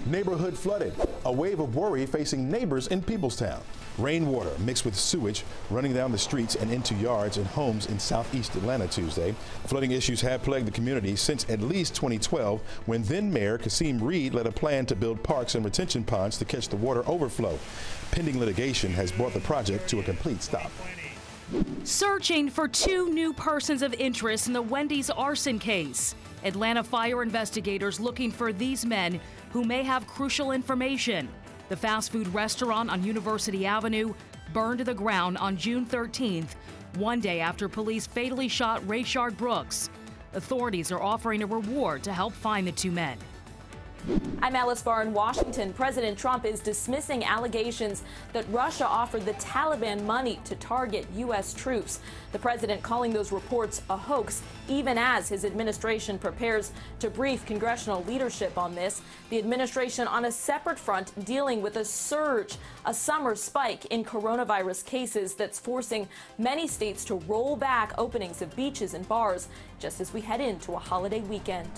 Neighborhood flooded. A wave of worry facing neighbors in Peoplestown. Rainwater mixed with sewage running down the streets and into yards and homes in southeast Atlanta Tuesday. Flooding issues have plagued the community since at least 2012, when then Mayor Kasim Reed led a plan to build parks and retention ponds to catch the water overflow. Pending litigation has brought the project to a complete stop. Searching for two new persons of interest in the Wendys arson case. Atlanta fire investigators looking for these men who may have crucial information. The fast food restaurant on University Avenue burned to the ground on June 13th, one day after police fatally shot Rayshard Brooks. Authorities are offering a reward to help find the two men. I'm Alice Barr in Washington. President Trump is dismissing allegations that Russia offered the Taliban money to target U.S. troops. The president calling those reports a hoax, even as his administration prepares to brief congressional leadership on this. The administration on a separate front dealing with a surge, a summer spike in coronavirus cases that's forcing many states to roll back openings of beaches and bars just as we head into a holiday weekend.